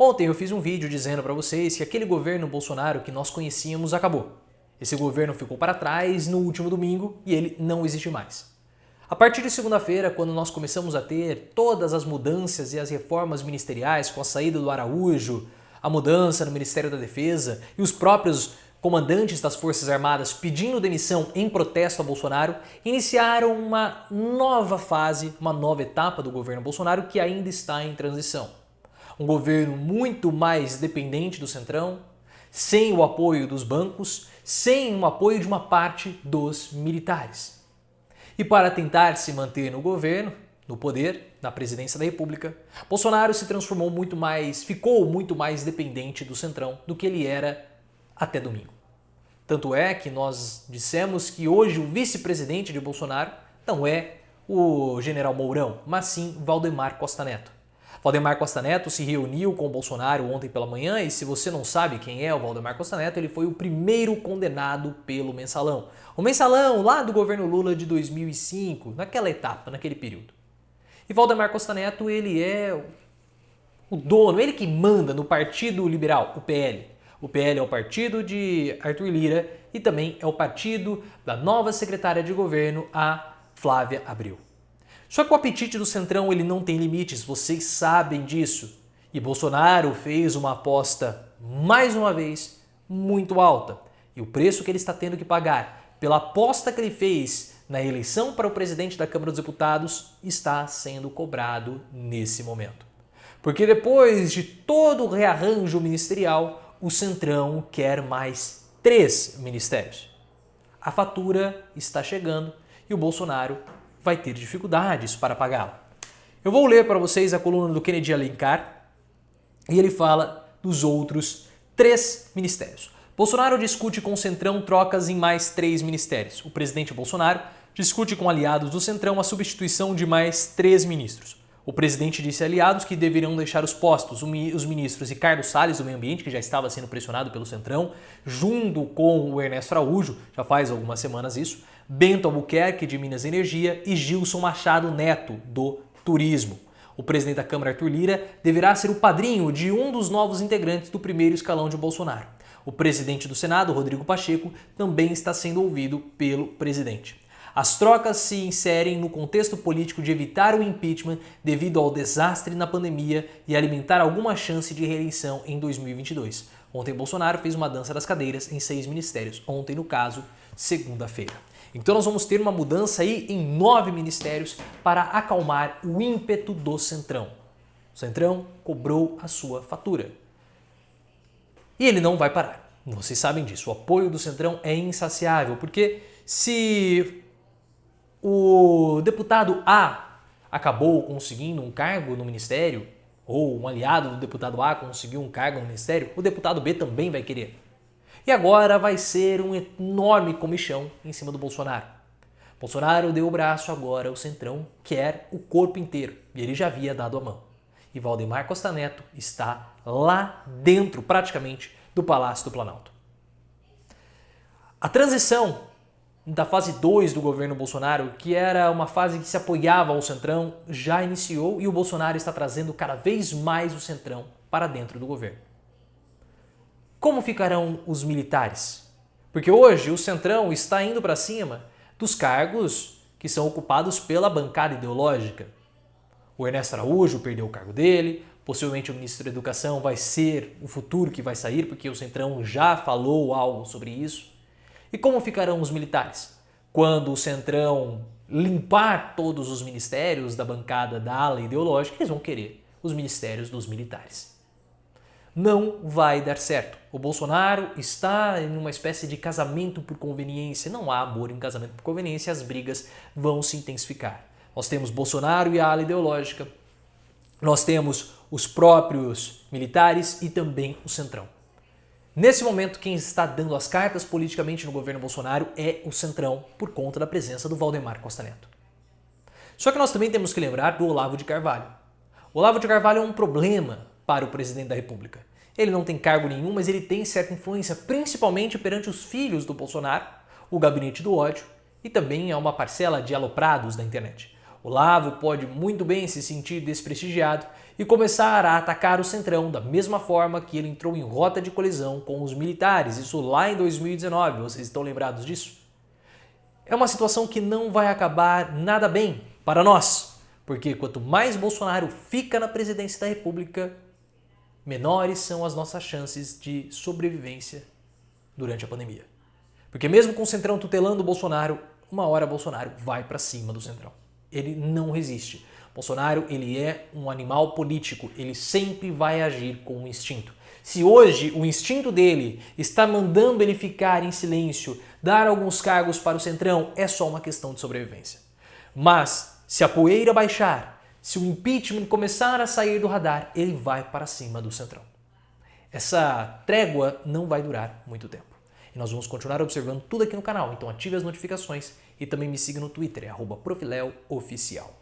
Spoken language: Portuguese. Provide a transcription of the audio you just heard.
Ontem eu fiz um vídeo dizendo para vocês que aquele governo Bolsonaro que nós conhecíamos acabou. Esse governo ficou para trás no último domingo e ele não existe mais. A partir de segunda-feira, quando nós começamos a ter todas as mudanças e as reformas ministeriais com a saída do Araújo, a mudança no Ministério da Defesa e os próprios comandantes das Forças Armadas pedindo demissão em protesto a Bolsonaro, iniciaram uma nova fase, uma nova etapa do governo Bolsonaro que ainda está em transição. Um governo muito mais dependente do Centrão, sem o apoio dos bancos, sem o apoio de uma parte dos militares. E para tentar se manter no governo, no poder, na presidência da República, Bolsonaro se transformou ficou muito mais dependente do Centrão do que ele era até domingo. Tanto é que nós dissemos que hoje o vice-presidente de Bolsonaro não é o general Mourão, mas sim Valdemar Costa Neto. Valdemar Costa Neto se reuniu com o Bolsonaro ontem pela manhã e se você não sabe quem é o Valdemar Costa Neto, ele foi o primeiro condenado pelo Mensalão. O Mensalão lá do governo Lula de 2005, naquela etapa, naquele período. E Valdemar Costa Neto, ele é o dono, ele que manda no Partido Liberal, o PL. O PL é o partido de Arthur Lira e também é o partido da nova secretária de governo, a Flávia Abreu. Só que o apetite do Centrão ele não tem limites, vocês sabem disso. E Bolsonaro fez uma aposta, mais uma vez, muito alta. E o preço que ele está tendo que pagar pela aposta que ele fez na eleição para o presidente da Câmara dos Deputados está sendo cobrado nesse momento. Porque depois de todo o rearranjo ministerial, o Centrão quer mais 3 ministérios. A fatura está chegando e o Bolsonaro vai ter dificuldades para pagá-la. Eu vou ler para vocês a coluna do Kennedy Alencar e ele fala dos outros 3 ministérios. Bolsonaro discute com o Centrão trocas em mais 3 ministérios. O presidente Bolsonaro discute com aliados do Centrão a substituição de mais 3 ministros. O presidente disse a aliados que deverão deixar os postos. Os ministros Ricardo Salles, do Meio Ambiente, que já estava sendo pressionado pelo Centrão, junto com o Ernesto Araújo, já faz algumas semanas isso, Bento Albuquerque, de Minas e Energia, e Gilson Machado Neto, do Turismo. O presidente da Câmara, Arthur Lira, deverá ser o padrinho de um dos novos integrantes do primeiro escalão de Bolsonaro. O presidente do Senado, Rodrigo Pacheco, também está sendo ouvido pelo presidente. As trocas se inserem no contexto político de evitar o impeachment devido ao desastre na pandemia e alimentar alguma chance de reeleição em 2022. Ontem Bolsonaro fez uma dança das cadeiras em 6 ministérios. Ontem, no caso, segunda-feira. Então nós vamos ter uma mudança aí em 9 ministérios para acalmar o ímpeto do Centrão. O Centrão cobrou a sua fatura. E ele não vai parar. Vocês sabem disso. O apoio do Centrão é insaciável, porque se o deputado A acabou conseguindo um cargo no ministério, ou um aliado do deputado A conseguiu um cargo no ministério, o deputado B também vai querer. E agora vai ser um enorme comichão em cima do Bolsonaro. Bolsonaro deu o braço, agora o Centrão quer o corpo inteiro, e ele já havia dado a mão. E Valdemar Costa Neto está lá dentro, praticamente, do Palácio do Planalto. A transição da fase 2 do governo Bolsonaro, que era uma fase que se apoiava ao Centrão, já iniciou e o Bolsonaro está trazendo cada vez mais o Centrão para dentro do governo. Como ficarão os militares? Porque hoje o Centrão está indo para cima dos cargos que são ocupados pela bancada ideológica. O Ernesto Araújo perdeu o cargo dele, possivelmente o ministro da Educação vai ser o futuro que vai sair, porque o Centrão já falou algo sobre isso. E como ficarão os militares? Quando o Centrão limpar todos os ministérios da bancada da ala ideológica, eles vão querer os ministérios dos militares. Não vai dar certo. O Bolsonaro está em uma espécie de casamento por conveniência. Não há amor em casamento por conveniência, as brigas vão se intensificar. Nós temos Bolsonaro e a ala ideológica, nós temos os próprios militares e também o Centrão. Nesse momento, quem está dando as cartas politicamente no governo Bolsonaro é o Centrão, por conta da presença do Valdemar Costa Neto. Só que nós também temos que lembrar do Olavo de Carvalho. O Olavo de Carvalho é um problema para o presidente da República. Ele não tem cargo nenhum, mas ele tem certa influência, principalmente perante os filhos do Bolsonaro, o gabinete do ódio e também a uma parcela de aloprados da internet. Olavo pode muito bem se sentir desprestigiado e começar a atacar o Centrão da mesma forma que ele entrou em rota de colisão com os militares, isso lá em 2019, vocês estão lembrados disso? É uma situação que não vai acabar nada bem para nós, porque quanto mais Bolsonaro fica na presidência da República, menores são as nossas chances de sobrevivência durante a pandemia. Porque mesmo com o Centrão tutelando o Bolsonaro, uma hora Bolsonaro vai para cima do Centrão. Ele não resiste. Bolsonaro, ele é um animal político, ele sempre vai agir com o instinto. Se hoje o instinto dele está mandando ele ficar em silêncio, dar alguns cargos para o Centrão, é só uma questão de sobrevivência. Mas se a poeira baixar, se o impeachment começar a sair do radar, ele vai para cima do Centrão. Essa trégua não vai durar muito tempo. E nós vamos continuar observando tudo aqui no canal, então ative as notificações e também me siga no Twitter, @profileooficial.